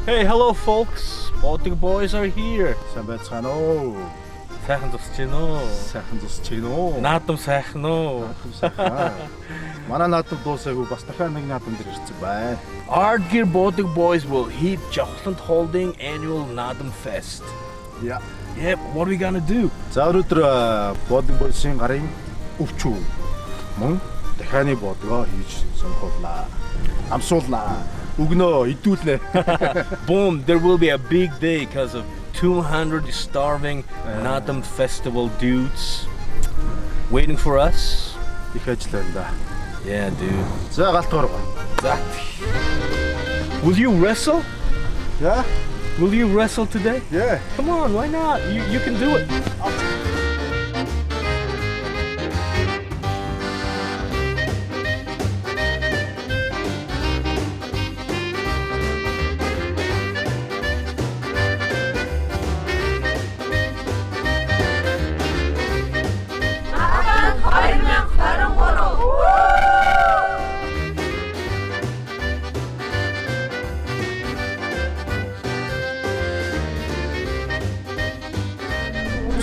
Hey, hello folks. Baltic boys are here. Сайн байцгаана уу? Сайхан зусч гин үү? Сайхан зусч гин үү? Наадам сайхан уу? Манай наадам дуусаагүй бас дахиад нэг наадам дээр ирсэн байна. Ardgear Baltic boys will heat Jochland Holding annual Naadam Fest. Yeah. Yep, what are we gonna do? За өнөөдөр Baltic Boys-ийн гарын өвчүү мөн дахианы бодгоо хийж сонирхуулнаа. Амсуулнаа. Өгнөө, идүүлнэ. Boom, there will be a big day because of 200 starving Naadam Festival dudes waiting for us. Их ажил байна да. Yeah, dude. За галт орго. Will you wrestle? Yeah? Will you wrestle today? Yeah. Come on, why not? You can do it.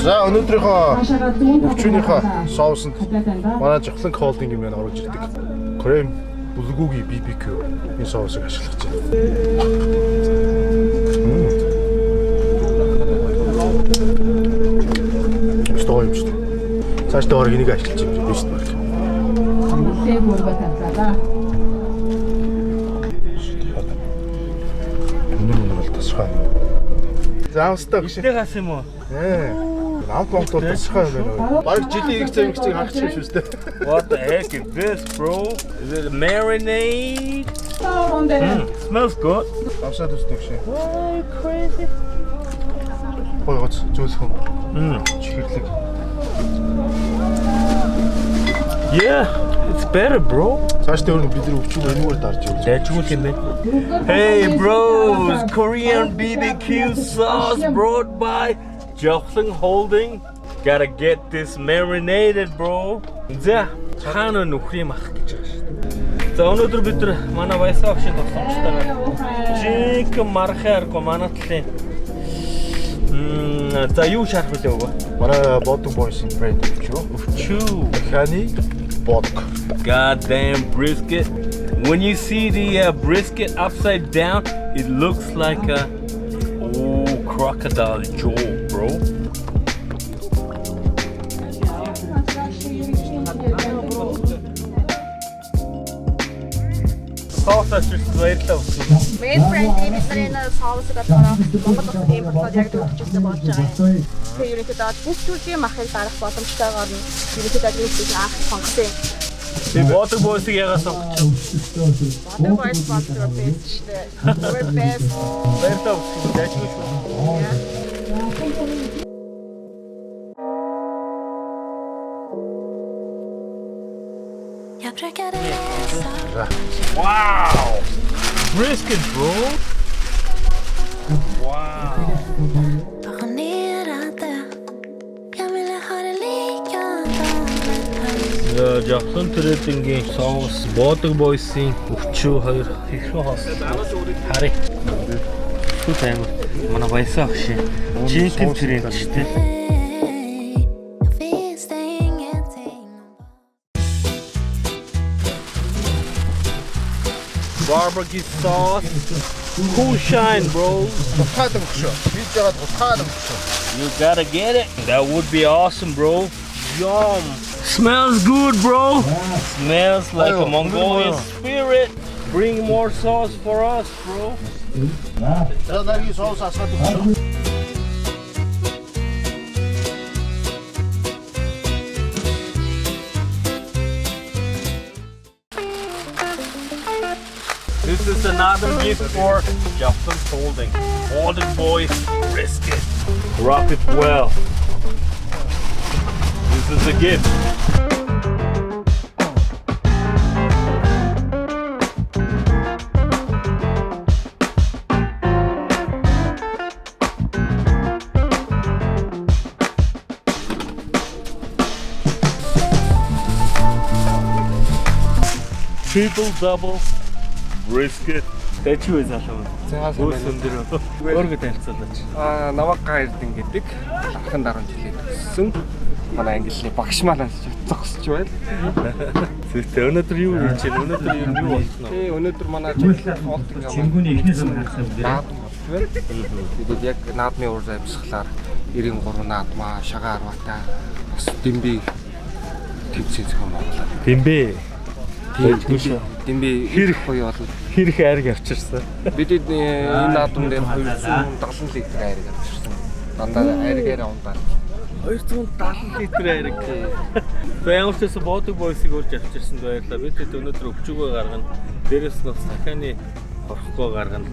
За өнөөдрийнхөө өвчүүнийхөө соусанд манай Jochland Holding юм байна оруулж ирдэг. Крем булгуугийн BBQ энэ соусыг ашиглаж байна. Стой юм шүү дээ. Цааш дээр энийг ашиглаж юм биш үү? Үнэхээр бүргээ тавьлаа. Өнөр бол тасхаа. Заавстай гэж. Тэ гас юм уу? Намт монтол тасхаа юм байна. Бараг жилийн ирэх цэвэгчийг хагч юм шүү дээ. What the heck is this, bro? Is it a marinade? Smells good. Амсаад үздэг шээ. Why crazy? Хой гоц зөөлхөн. Чихэрлэг. Yeah, it's better, bro. Цааш дээр бид нар өвчүүг энэгээр дарж явуулж. Дайчгүй юм бэ? Hey bros, Korean BBQ sauce brought by Jochland Holding. Gotta get this marinated, bro. За, хаана нөхрийн мах гэж байгаа шүү дээ. За, өнөөдөр бид нар манай Баясаа багшийн тусламжтайгаар жинк мархааргүй манай талын. За, юу шарах вэ өгөө? Манай Baltic Boys-ийн брэнд Өвчүү. Дахианы бодг. Goddamn brisket. When you see the brisket upside down, it looks like a crocodile jaw, bro. Соусаж баярлалаа. Main brand name is Marina Sauce болохоор Монгол улсад импортлоод яг төвчсөн болж байгаа юм. Тэгээ ерөнхийдөө бүх төрлийн махыг дарах боломжтойгоор нь ерөнхийдөө зүйлийг анх сонгосон юм. Тэгээ Baltic Boys-ыг яагаад сонгочихв? Baltic Boys sponsor page дээ. We're best. Баярлалаа өгсөн. Дайчгүй шүү. Wow! Brisket, bro! Wow! Jochland Holding-ийн соус, Baltic Boys-ийн өвчөө хоёр хэрхэн хоос. Харъя. Шүү таймер. Манай Баясаа багш. Жинхэнэ тренд шүү дээ. Barbecue sauce. Cool shine, bro. Тусгаад өгшөө. Бид яагаад тусгаад өгшөө. You gotta get it. That would be awesome, bro. Yum. Smells good, bro. Smells like a Mongolian spirit. Bring more sauce for us, bro. За дараагийн соус асгаад өгшөө. This is another gift for Jochland Holding. Baltic Boys brisket. Wrap it well. This is a gift. Triple double brisket Дэчгүй залуу. За Өндөр. Өөргөө танилцуулаач. Наваг Эрдэнэ гэдэг анхан 10 жилийн өссөн. Манай англи багш манаас зогсож байна. Тэгтээ өнөөдөр юу хийж байна? Өнөөдөр юу болсон вэ? Өнөөдөр манай холдинг Чингүний эхнээс нь харсан бэ? наадам байна. Тэгээд яг наадмын ур амьсгалаар 93 наадмаа, шагаа арватаа, бас дэмби төвцөө зохион байгуулаад. Дэмбэ. Дэмби хэрэг гоё бол Хэрэг айраг авчирсан. бид энэ наадам дээр 270 литр айраг авчирсан. Дандаа айрагаараа ундаа. 270 литр айраг. Тэгээ ямар ч байсан бодог бойсыг урьж авчирсанд баярлалаа. Бид өнөөдөр өвчгөө гаргана. Дээрээс нь бас дахианы орохгүй гаргана.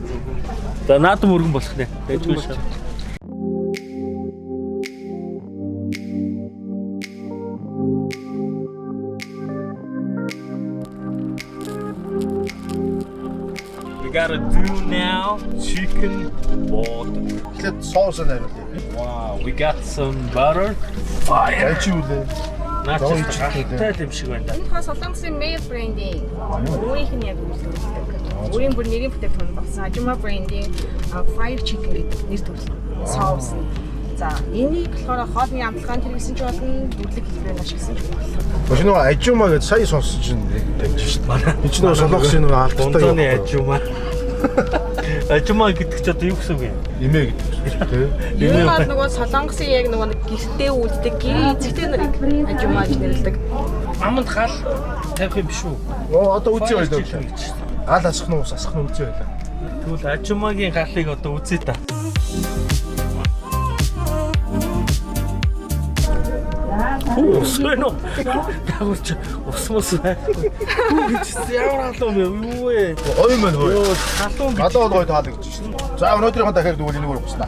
За наадам өргөн болох нэ. Дэчгүй шүү. We gotta do now chicken water. Эхлээд соус найруулъя. Wow, we got some butter. Fire. Ачи үлээ. Наач гахтай юм шиг байна. Энэ хаа Солонгосын Mayo branding. Өөрийнх нь яг үүсгэж. Өөрийн бүр нэрийн бүтээгдэхүүн болсон. Ajuma branding fried chicken гэдэг нэр төрсөн. Соус. За, энийг болохоор хоолны амтлагаанд хэрэгсэн ч болно, бүрлэг хэлбэрээр ашигласан ч болно. Маш нөгөө Ajuma гэж сая сонсож байна шүү дээ. Манай. Энэ ч нөгөө Солонгосын нөгөө алдартай Дундууны Ajuma. Ajuma гэдэг ч одоо юу гэсэн үг юм? Имээ гэдэг шүү дээ. Ер нь бол нөгөө Солонгосын яг нөгөө гэртээ үүддэг гэрийн эцэгтэй нарыг Ajuma гэж нэрлэдэг. Аманд гал тавих юм биш үү? Оо одоо үзье байлаа. Гал асах нь ус асах нь үзье байлаа. Тэгвэл Ajuma-гийн галыг одоо үзье та. Усвэно. Дагуулч усмус байхгүй. Гэж ямар халуун бэ? Юу вэ? Ой мэн хөө. Йоо, халуун гэж. Гадаа гой таалаг гэж шүү дээ. За өнөөдрийнхэн дахиад дүүл энийг өргөснө.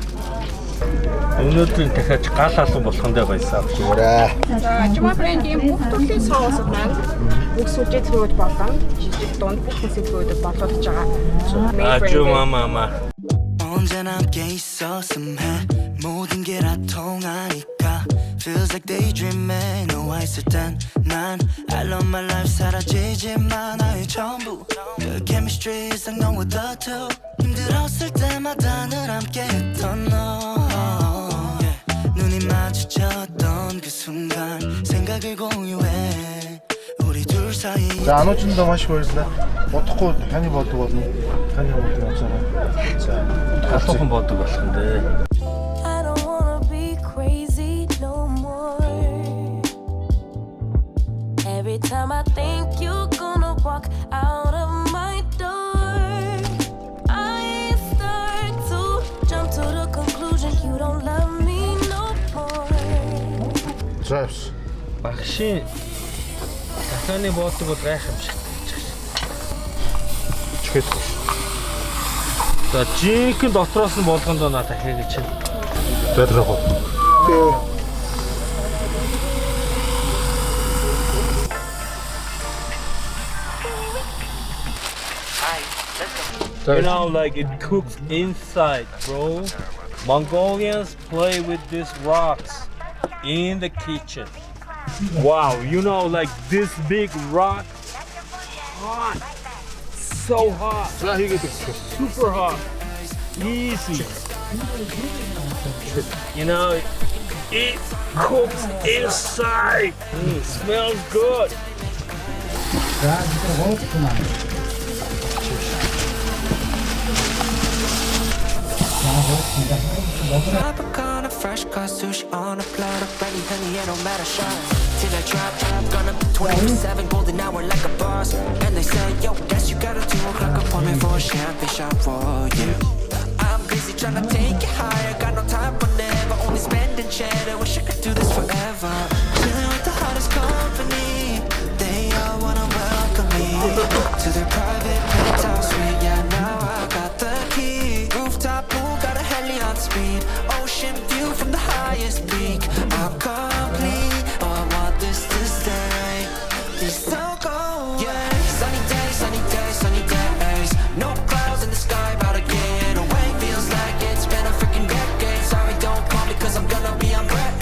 Өнөөдрийн дахиад гал халуун болохондоо баясаа. Зүрээ. За, Ajuma branding бүх төрлийн соусууд маань бүх сүлжээ төрөөд болон жижиг дунд бүх хэсэгүүд бодлуулж байгаа. Ajuma mama. 언제나 함께 있었음 해 모든 게 다 통하니까 Feels like daydreaming 너와 있을 땐 난 I love my life 사라지지만 나의 전부 그 chemistry 이상 너와 the two 힘들었을 때마다 늘 함께 했던 너 yeah. 눈이 마주쳤던 그 순간 생각을 공유해 우리 둘 사이 За ануучиндаа маш их баярлалаа. Бодохгүй таны бодог болно. Таны бодог авсараа. За Халуухан бодог болох юм дээ. I don't wanna be crazy no more. Every time I think you're gonna walk out of my door, I start to jump to the conclusion you don't love me no more. Drives. Багшийн дахианы бодог бол гайхамшигтай. Чихэд. За жинхэнэ дотроос нь болгондоо на дахиа гэж чинь. Задрах уу. You know, like it cooks inside, bro. Mongolians play with these rocks in the kitchen. Wow, you know, like this big rock, hot, so hot, За хийгээд super hot, easy. You know, it cooks inside. Smells good. Tropical, fresh cut sushi on a platter, ready honey, it don't matter shots. Till I drop, gonna be 24/7 golden hour like a boss. And they say, yo, guess you got a 2 o'clock appointment for a champagne shot for you. I'm busy trying to take it higher, got no time for never, only spending cheddar. Wish I could do this forever. Chilling with the hottest company, they all wanna welcome me to their private penthouse suite. Yeah, now I got the key. Rooftop pool, got a heli on speed. Ocean view from the highest peak. I'm complete. Oh, I want this to stay. Please don't go away. Sunny days, sunny days, sunny days. No clouds in the sky, about to get away. Feels like it's been a freaking decade. Sorry, don't call me 'cause I'm gonna be on break.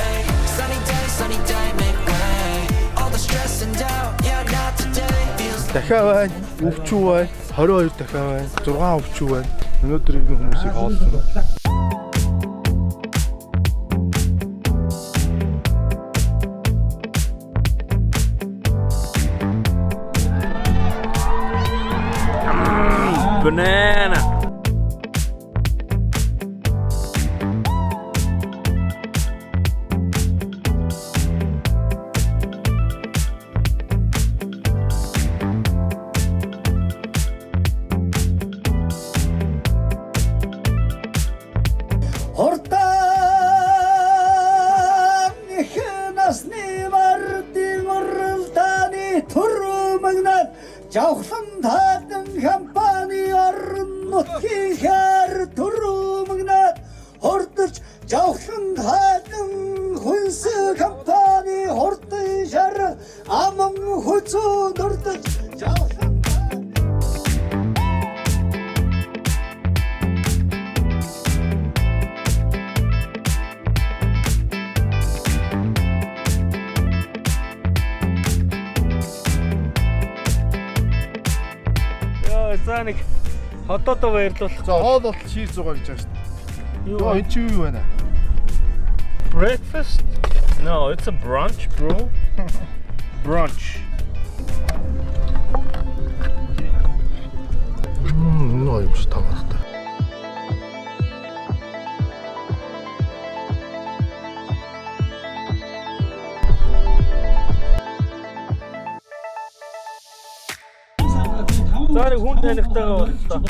Sunny day, make way. All the stress and doubt, yeah, not today. Feels дахиад байна. Өвчүү байна. 22 дахиад байна. 6 өвчүү байна. Өнөөдөр энэ хүмүүсийг хооллоно. Banana. Жавхлан таадан компани орон нутгийн хэр төрөмгнат хордож жавхлан таадан хүнс компани хордож шар аман хүчөө дурдж жавхлан Заник хотоодоо баярлуулах. За хоол бол шийз байгаа гэж байна шүү дээ. Йоо энэ чи юу байна? Breakfast? No, it's a brunch, bro. Brunch. Ноо юм шиг тамаартай. За нэг хүн танихтайгаа боллоо.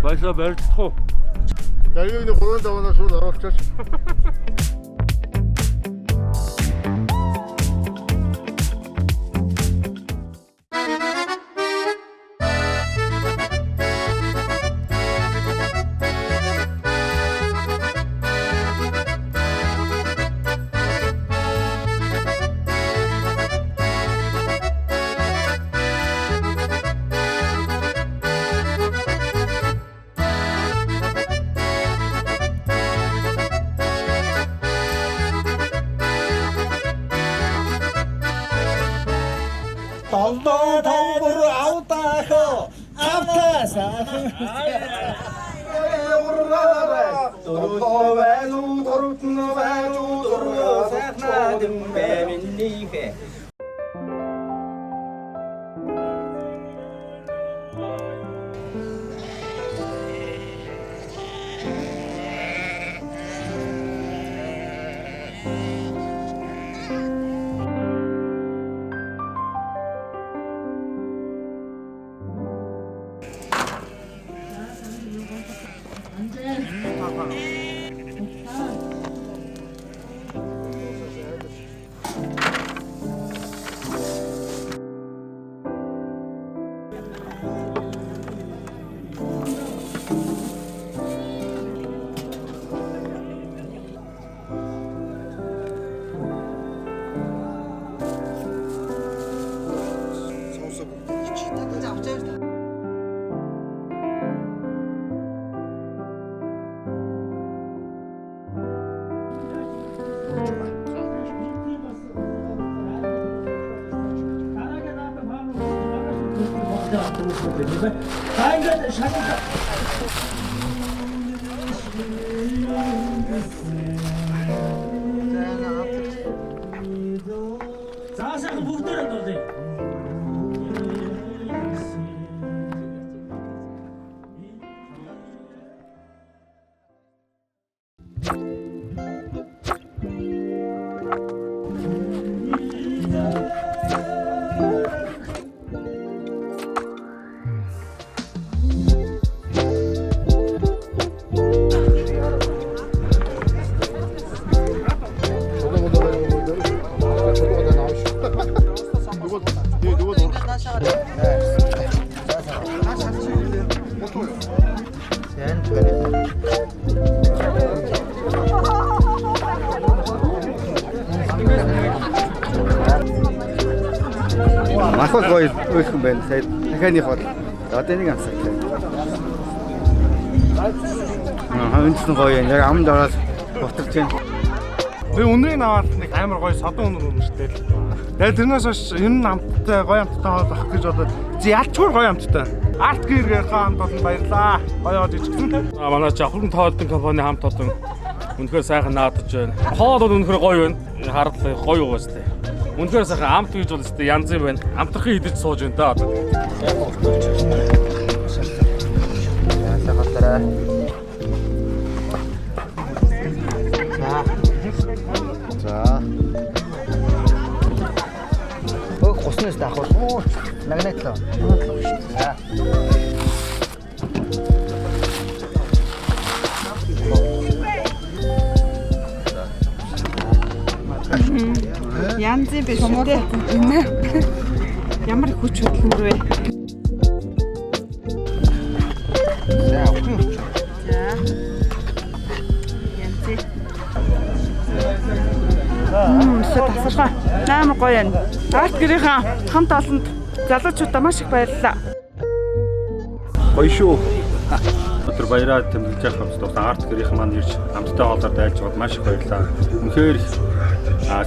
Баясаа барьдах уу? Даригны 3 давнаас шууд оруулчихсан. Толдоо томбор авдаахо автасаа Дөрөв вэлүү дөрөвтн вэлүү дөрөв сайхнаадым бэмнийхэ Заасаа бүгдээр нь болъё. Махбат гоё өөхөн байна. Сая дахианы хол. Одоо нэг амсаа. Эндсэн гоё юм. Яг амд ороод бутарч байна. Би өнрийг аваад нэг амар гоё содон үнэртэй л. Тэгээд тэрнээс хойш энэ хамттай гоё хамттай хаад авах гэж бодоод ялчгүй гоё хамттай. Арт гэрийн хамт олон баярлаа. Гоё жижигсэн. Манай Жавхлан Холдинг компани хамт олон үнэхээр сайхан наадаж байна. Хоол бол үнэхээр гоё байна. Хардлаа гоё угаас тээ. Үнэхээр сайхан амт гэж бол өстэй янз юм байна. Амтрахын идэж сууж байна да одоо. За. Госнээс давхар. Нагнатлаа. За. Янз юм биш үү? Ямар хүч хөдөлмөр вэ? За. Тасалгаа. Амар гоё юм. Арт гэрийн хамт олонд залуучуудаа маш их баярлалаа. Гоё шүү. Өдөр баяраа тэмдэглэж явах юмс арт гэрийн маань ирж хамтдаа хоолоор дайж байгаад маш их баярлалаа. Үнэхээр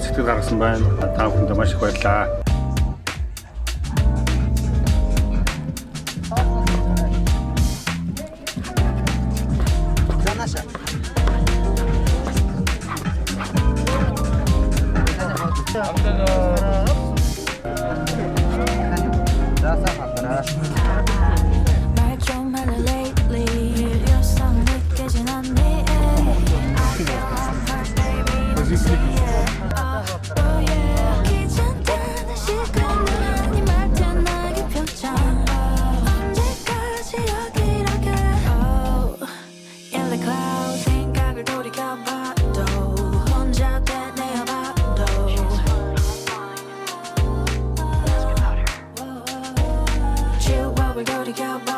сэтгэл гаргасан байна. Та бүхэндээ маш их баярлалаа. Go to go.